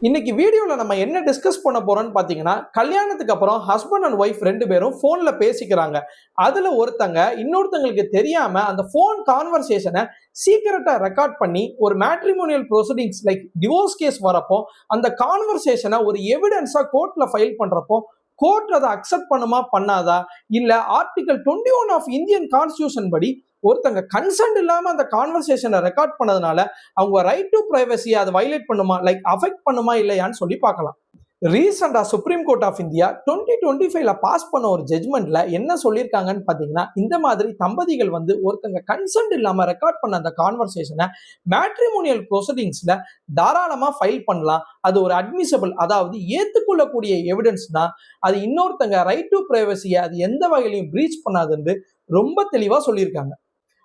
இன்னைக்கு வீடியோல நம்ம என்ன டிஸ்கஸ் பண்ண போறோம்னு பாத்தீங்கன்னா, கல்யாணத்துக்கு அப்புறம் ஹஸ்பண்ட் அண்ட் ஒய்ஃப் 2 பேரும் போன்ல பேசிக்கிறாங்க. அதுல ஒருத்தங்க இன்னொருத்தங்களுக்கு தெரியாம அந்த போன் கான்வர்சேஷனை சீக்கிரட்டா ரெக்கார்ட் பண்ணி ஒரு matrimonial proceedings like divorce case வரப்போ அந்த கான்வர்சேஷனை ஒரு எவிடன்ஸா கோர்ட்ல ஃபைல் பண்றப்போ கோர்ட் அதை அக்செப்ட் பண்ணுமா பண்ணாதா, இல்ல ஆர்டிகல் 21 ஆஃப் இந்தியன் கான்ஸ்டிடியூஷன் படி ஒருத்தங்க கன்சென்ட் இல்லாம அந்த கான்வர்சேஷனை ரெக்கார்ட் பண்ணதுனால அவங்க ரைட் டு பிரைவசி அதை வயலேட் பண்ணுமா, லைக் அஃபெக்ட் பண்ணுமா இல்லையான்னு சொல்லி பார்க்கலாம். ரீசெண்டா சுப்ரீம் கோர்ட் ஆஃப் இந்தியா 2025ல பாஸ் பண்ண ஒரு ஜட்மெண்ட்ல என்ன சொல்லியிருக்காங்கன்னு பாத்தீங்கன்னா, இந்த மாதிரி தம்பதிகள் ஒருத்தங்க கன்சென்ட் இல்லாம ரெக்கார்ட் பண்ண அந்த கான்வர்சேஷனை மேட்ரிமோனியல் ப்ரொசீடிங்ஸ்ல தாராளமா ஃபைல் பண்ணலாம். அது ஒரு அட்மிசபிள், அதாவது ஏத்துக்கொள்ளக்கூடிய எவிடன்ஸ்னா அது இன்னொருத்தங்க ரைட் டு பிரைவசியை அது எந்த வகையிலையும் பிரீச் பண்ணாதுன்னு ரொம்ப தெளிவா சொல்லியிருக்காங்க.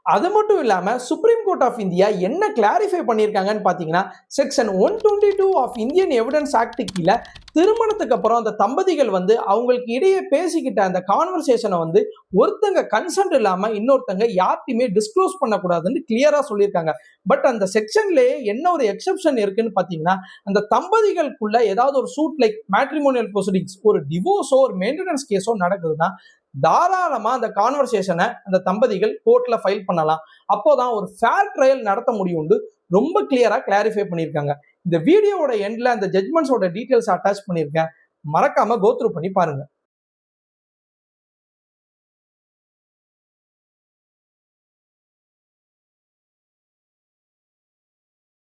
அது மட்டும் இல்லாம சுப்ரீம் கோர்ட் ஆஃப் இந்தியா என்ன கிளாரிஃபை பண்ணியிருக்காங்கன்னு பாத்தீங்கன்னா, section 122 of Indian evidence act கீழ திருமணத்துக்கு அப்புறம் அந்த தம்பதிகள் அவங்களுக்கு இடையே பேசிக்கிட்ட அந்த கான்வர்சேஷனை ஒருத்தங்க கன்சென்ட் இல்லாம இன்னொருத்தங்க யார்ட்டையுமே டிஸ்க்ளோஸ் பண்ணக்கூடாதுன்னு கிளியரா சொல்லியிருக்காங்க. பட் அந்த செக்ஷன்லயே என்ன ஒரு எக்ஸெப்ஷன் இருக்குன்னு பாத்தீங்கன்னா, அந்த தம்பதிகளுக்குள்ள ஏதாவது ஒரு சூட் லைக் மேட்ரிமோனியல் ப்ரொசீடிங்ஸ், ஒரு டிவோர்ஸோ ஒரு மெயின்டெனன்ஸ் கேஸோ நடக்குதுன்னா தாராளமா அந்த கான்வர்சேஷனை அந்த தம்பதிகள் கோர்ட்ல ஃபைல் பண்ணலாம். அப்போதான் ஒரு ஃபேர் ட்ரையல் நடத்த முடியும்னு ரொம்ப கிளியரா கிளாரிஃபை பண்ணியிருக்காங்க. இந்த வீடியோவோட எண்ட்ல அந்த ஜட்மெண்ட்ஸோட டீடைல்ஸ் அட்டாச் பண்ணியிருக்கேன். மறக்காம கோ த்ரூ பண்ணி பாருங்க.